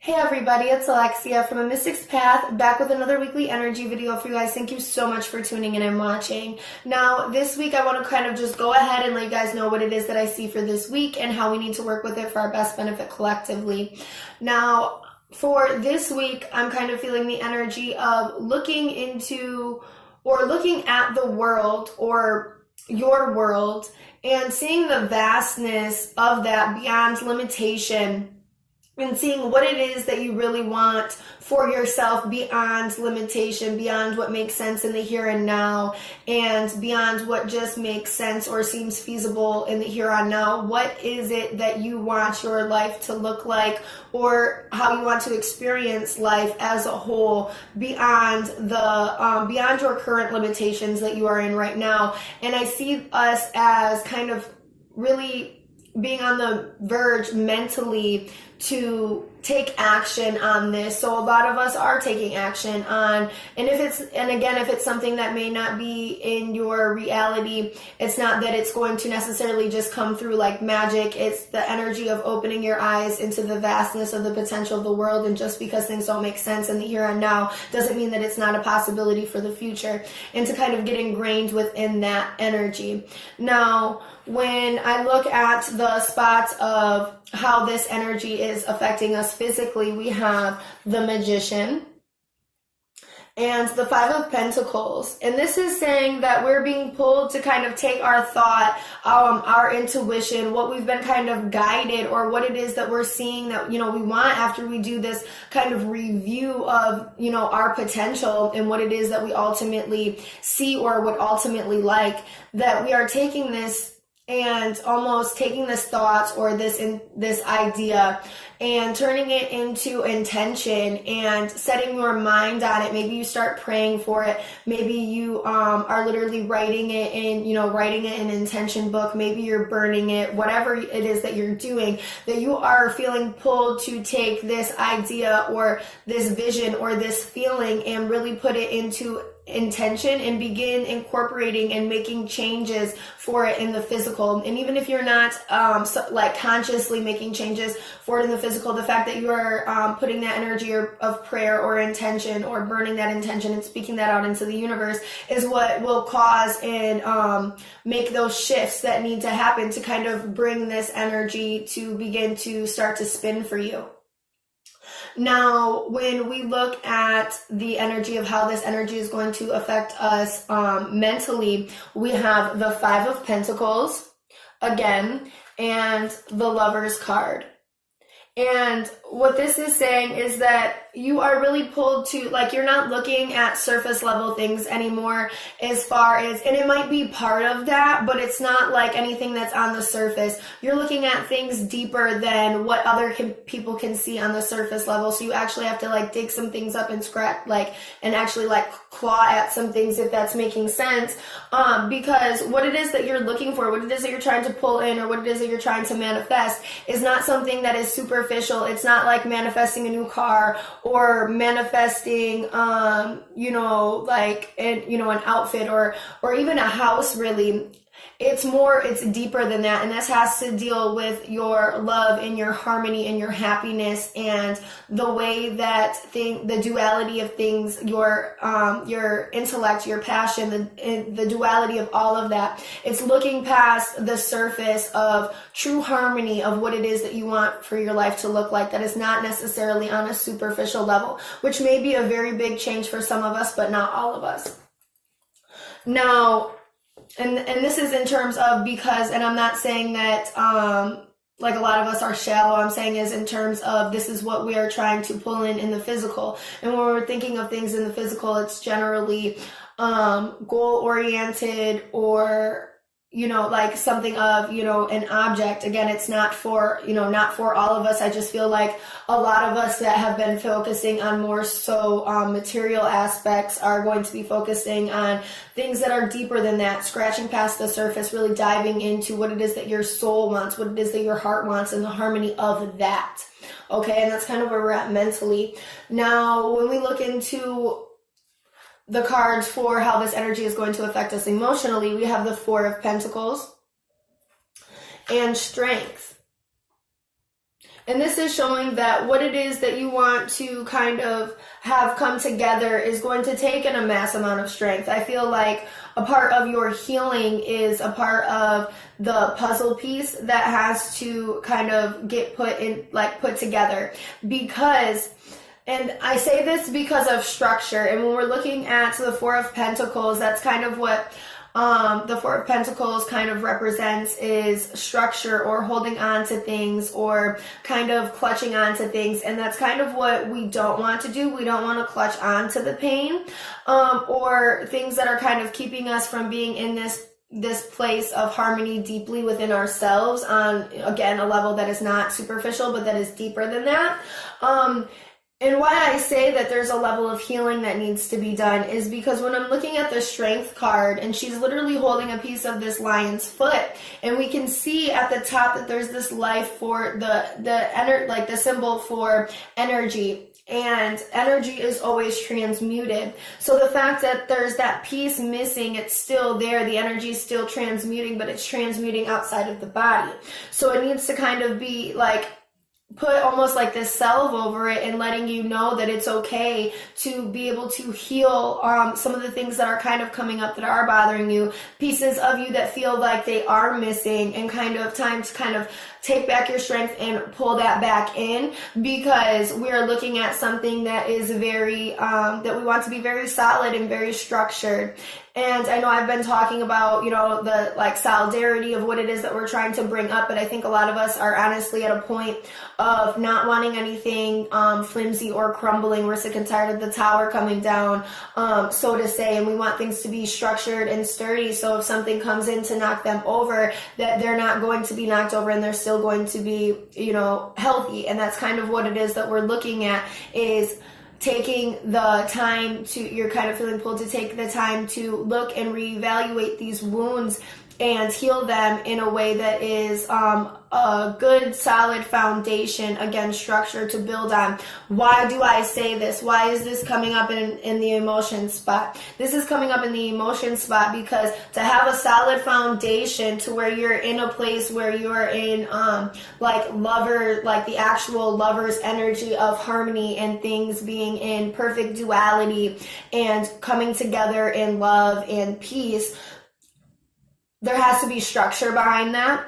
Hey everybody, it's Alexia from amysticspath, back with another weekly energy video for you guys. Thank you so much for tuning in and watching. Now, this week I want to kind of just go ahead and let you guys know what it is that I see for this week and how we need to work with it for our best benefit collectively. Now, for this week, I'm kind of feeling the energy of looking into or looking at the world or your world and seeing the vastness of that beyond limitation, and seeing what it is that you really want for yourself beyond limitation, beyond what makes sense in the here and now, and beyond what just makes sense or seems feasible in the here on now. What is it that you want your life to look like, or how you want to experience life as a whole beyond beyond your current limitations that you are in right now? And I see us as kind of really being on the verge mentally to take action on this. So a lot of us are taking action on, and if it's something that may not be in your reality, it's not that it's going to necessarily just come through like magic. It's the energy of opening your eyes into the vastness of the potential of the world. And just because things don't make sense in the here and now doesn't mean that it's not a possibility for the future, and to kind of get ingrained within that energy. Now, when I look at the spots of how this energy is affecting us physically, we have the Magician and the Five of Pentacles. And this is saying that we're being pulled to kind of take our thought, our intuition, what we've been kind of guided, or what it is that we're seeing that, we want after we do this kind of review of, our potential and what it is that we ultimately see or would ultimately like, that we are taking this and almost taking this thought or this idea and turning it into intention and setting your mind on it. Maybe you start praying for it. Maybe you are literally writing it in an intention book. Maybe you're burning it. Whatever it is that you're doing, that you are feeling pulled to take this idea or this vision or this feeling and really put it into intention and begin incorporating and making changes for it in the physical. And even if you're not consciously making changes for it in the physical, the fact that you are putting that energy of prayer or intention or burning that intention and speaking that out into the universe is what will cause and make those shifts that need to happen to kind of bring this energy to begin to start to spin for you. Now, when we look at the energy of how this energy is going to affect us mentally, we have the Five of Pentacles again and the Lover's card. And what this is saying is that you are really pulled to, you're not looking at surface level things anymore as far as, and it might be part of that, but it's not like anything that's on the surface. You're looking at things deeper than what other people can see on the surface level. So you actually have to dig some things up and scratch, and actually claw at some things, if that's making sense. Because what it is that you're looking for, what it is that you're trying to pull in, or what it is that you're trying to manifest is not something that is superficial. It's not like manifesting a new car or manifesting, an outfit or even a house, really. It's deeper than that, and this has to deal with your love and your harmony and your happiness and the way that the duality of things, your intellect, your passion, the duality of all of that. It's looking past the surface of true harmony of what it is that you want for your life to look like. That is not necessarily on a superficial level, which may be a very big change for some of us, but not all of us. Now, and this is in terms of and I'm not saying that a lot of us are shallow. I'm saying is in terms of this is what we are trying to pull in the physical. And when we're thinking of things in the physical, it's generally goal-oriented or something of, an object. Again, it's not for all of us. I just feel like a lot of us that have been focusing on more so material aspects are going to be focusing on things that are deeper than that, scratching past the surface, really diving into what it is that your soul wants, what it is that your heart wants, and the harmony of that. Okay, and that's kind of where we're at mentally. Now, when we look into the cards for how this energy is going to affect us emotionally, we have the Four of Pentacles and Strength. And this is showing that what it is that you want to kind of have come together is going to take an immense amount of strength. I feel like a part of your healing is a part of the puzzle piece that has to kind of get put together, because, and I say this because of structure, and when we're looking at the Four of Pentacles, that's kind of what the Four of Pentacles kind of represents, is structure or holding on to things or kind of clutching on to things. And that's kind of what we don't want to do. We don't want to clutch on to the pain or things that are kind of keeping us from being in this place of harmony deeply within ourselves on, again, a level that is not superficial, but that is deeper than that. And why I say that there's a level of healing that needs to be done is because when I'm looking at the Strength card, and she's literally holding a piece of this lion's foot, and we can see at the top that there's this life for the symbol for energy. And energy is always transmuted. So the fact that there's that piece missing, it's still there. The energy is still transmuting, but it's transmuting outside of the body. So it needs to kind of be like, put almost like this salve over it and letting you know that it's okay to be able to heal some of the things that are kind of coming up that are bothering you, pieces of you that feel like they are missing, and kind of time to kind of take back your strength and pull that back in, because we are looking at something that is very, that we want to be very solid and very structured. And I know I've been talking about, the like solidarity of what it is that we're trying to bring up, but I think a lot of us are honestly at a point of not wanting anything flimsy or crumbling. We're sick and tired of the tower coming down, so to say, and we want things to be structured and sturdy. So if something comes in to knock them over, that they're not going to be knocked over and they're still going to be, healthy. And that's kind of what it is that we're looking at, is taking the time to, you're kind of feeling pulled to take the time to look and reevaluate these wounds and heal them in a way that is a good solid foundation, again, structure to build on. Why do I say this? Why is this coming up in the emotion spot? This is coming up in the emotion spot because to have a solid foundation to where you're in a place where you're in like the actual lover's energy of harmony and things being in perfect duality and coming together in love and peace, there has to be structure behind that.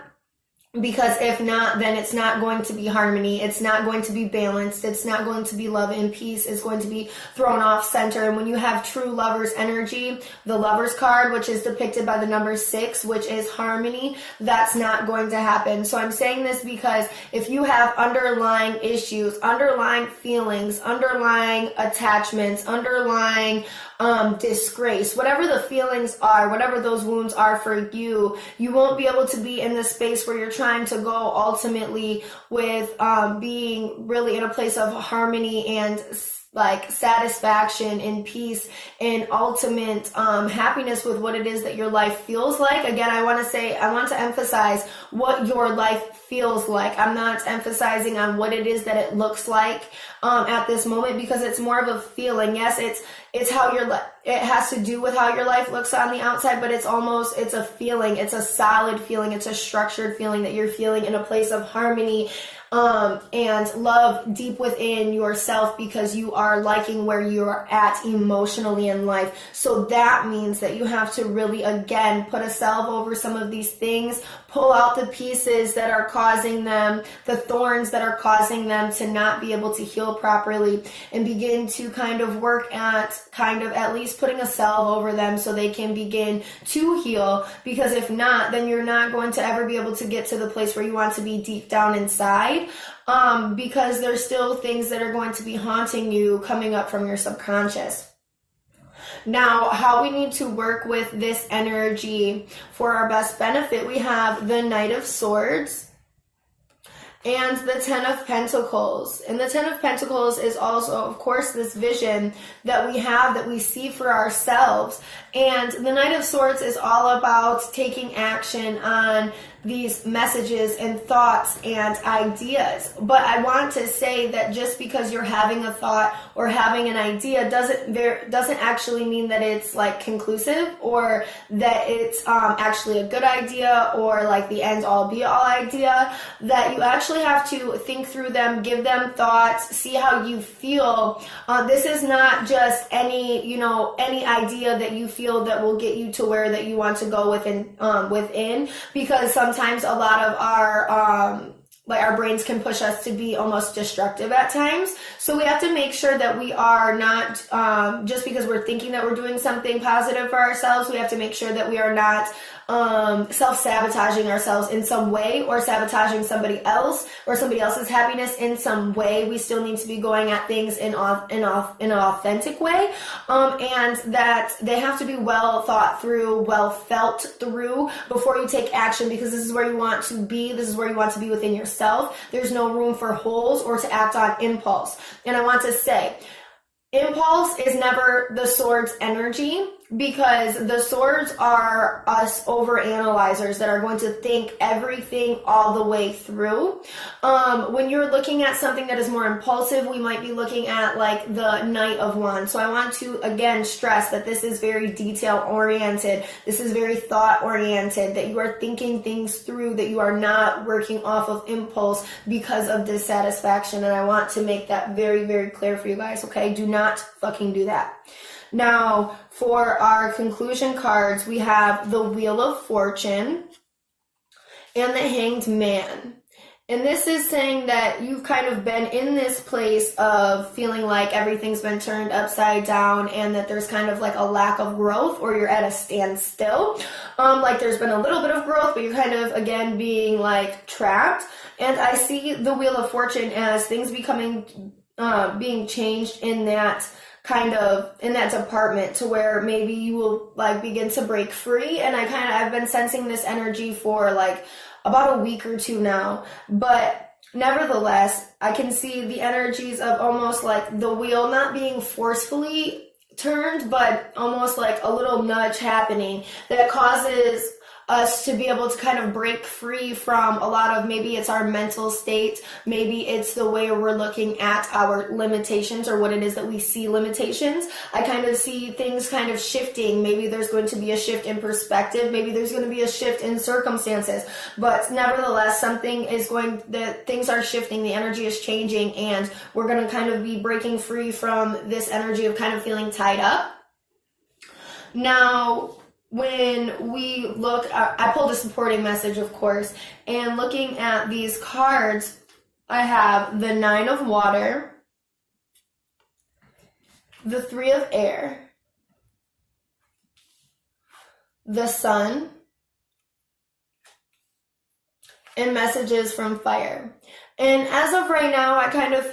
Because if not, then it's not going to be harmony. It's not going to be balanced. It's not going to be love and peace. It's going to be thrown off center. And when you have true lover's energy, the lover's card, which is depicted by the number 6, which is harmony, that's not going to happen. So I'm saying this because if you have underlying issues, underlying feelings, underlying attachments, underlying disgrace, whatever the feelings are, whatever those wounds are for you, you won't be able to be in the space where you're trying to go ultimately with being really in a place of harmony and like satisfaction and peace and ultimate happiness with what it is that your life feels like. Again, I want to emphasize what your life feels like. I'm not emphasizing on what it is that it looks like at this moment, because it's more of a feeling. Yes, it's how it has to do with how your life looks on the outside, but it's a feeling. It's a solid feeling. It's a structured feeling that you're feeling in a place of harmony and love deep within yourself, because you are liking where you're at emotionally in life. So that means that you have to really, again, put a salve over some of these things, pull out the pieces that are causing them, the thorns that are causing them to not be able to heal properly, and begin to kind of work at least putting a salve over them so they can begin to heal. Because if not, then you're not going to ever be able to get to the place where you want to be deep down inside, because there's still things that are going to be haunting you coming up from your subconscious. Now, how we need to work with this energy for our best benefit, we have the Knight of Swords and the Ten of Pentacles. And the Ten of Pentacles is also, of course, this vision that we have, that we see for ourselves. And the Knight of Swords is all about taking action on these messages and thoughts and ideas. But I want to say that just because you're having a thought or having an idea doesn't actually mean that it's like conclusive, or that it's actually a good idea, or like the end all be all idea. That you actually have to think through them, give them thoughts, see how you feel. This is not just any idea that you feel that will get you to where that you want to go within, because sometimes a lot of our brains can push us to be almost destructive at times. So we have to make sure that we are not, just because we're thinking that we're doing something positive for ourselves, we have to make sure that we are not self-sabotaging ourselves in some way, or sabotaging somebody else or somebody else's happiness in some way. We still need to be going at things in an authentic way, and that they have to be well thought through, well felt through before you take action, because this is where you want to be. This is where you want to be within yourself. There's no room for holes or to act on impulse. And I want to say, impulse is never the sword's energy, because the swords are us overanalyzers that are going to think everything all the way through. When you're looking at something that is more impulsive, we might be looking at like the Knight of Wands. So I want to again stress that this is very detail oriented. This is very thought oriented, that you are thinking things through, that you are not working off of impulse because of dissatisfaction. And I want to make that very, very clear for you guys, okay? Do not fucking do that. Now, for our conclusion cards, we have the Wheel of Fortune and the Hanged Man. And this is saying that you've kind of been in this place of feeling like everything's been turned upside down, and that there's kind of like a lack of growth, or you're at a standstill. Like there's been a little bit of growth, but you're kind of, again, being like trapped. And I see the Wheel of Fortune as things being changed in that department, to where maybe you will like begin to break free. And I've been sensing this energy for like about a week or two now, but nevertheless, I can see the energies of almost like the wheel not being forcefully turned, but almost like a little nudge happening that causes us to be able to kind of break free from a lot of, maybe it's our mental state, maybe it's the way we're looking at our limitations, or what it is that we see limitations. I kind of see things kind of shifting. Maybe there's going to be a shift in perspective, maybe there's going to be a shift in circumstances, but nevertheless, things are shifting, the energy is changing, and we're going to kind of be breaking free from this energy of kind of feeling tied up. Now, when we look, I pulled a supporting message, of course, and looking at these cards, I have the Nine of Water, the Three of Air, the Sun, and messages from Fire. And as of right now, I kind of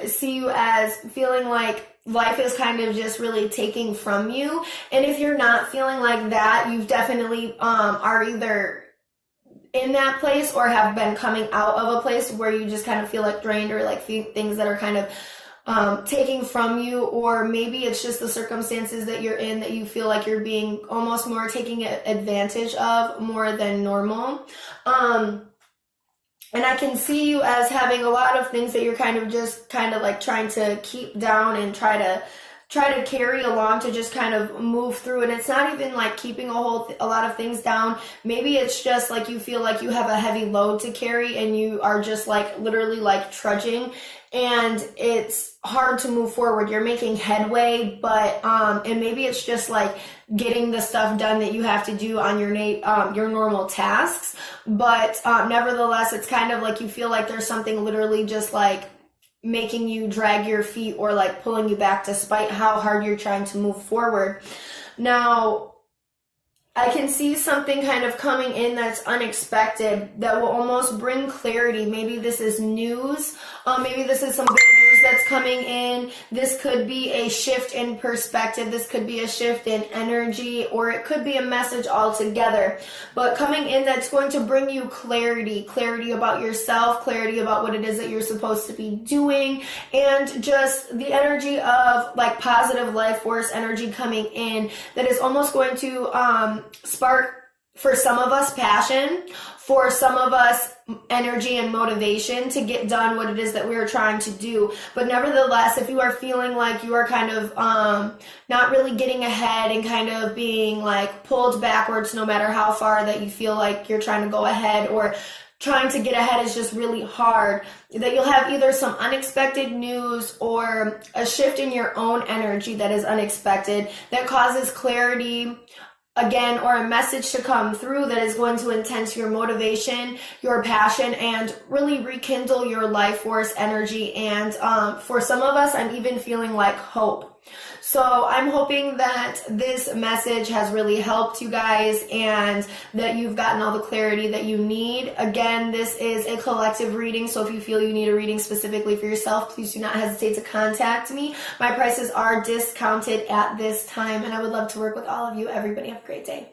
see you as feeling like life is kind of just really taking from you. And if you're not feeling like that, you've definitely are either in that place or have been coming out of a place where you just kind of feel like drained, or like things that are kind of taking from you, or maybe it's just the circumstances that you're in that you feel like you're being almost more taking advantage of more than normal. And I can see you as having a lot of things that you're kind of like trying to keep down and try to carry along, to just kind of move through. And it's not even like keeping a lot of things down. Maybe it's just like you feel like you have a heavy load to carry, and you are just like literally like trudging, and it's hard to move forward. You're making headway, but and maybe it's just like getting the stuff done that you have to do on your normal tasks. But nevertheless, it's kind of like you feel like there's something literally just like making you drag your feet, or like pulling you back, despite how hard you're trying to move forward. Now, I can see something kind of coming in that's unexpected, that will almost bring clarity. Maybe this is news. Maybe this is some good news that's coming in. This could be a shift in perspective. This could be a shift in energy, or it could be a message altogether. But coming in, that's going to bring you clarity about yourself, clarity about what it is that you're supposed to be doing, and just the energy of like positive life force energy coming in that is almost going to spark for some of us, passion, for some of us, energy and motivation to get done what it is that we are trying to do. But nevertheless, if you are feeling like you are kind of not really getting ahead and kind of being like pulled backwards no matter how far that you feel like you're trying to go ahead, or trying to get ahead is just really hard, that you'll have either some unexpected news or a shift in your own energy that is unexpected that causes clarity again, or a message to come through that is going to intense your motivation, your passion, and really rekindle your life force energy. And for some of us, I'm even feeling like hope. So I'm hoping that this message has really helped you guys and that you've gotten all the clarity that you need. Again, this is a collective reading, so if you feel you need a reading specifically for yourself, please do not hesitate to contact me. My prices are discounted at this time, and I would love to work with all of you. Everybody have a great day.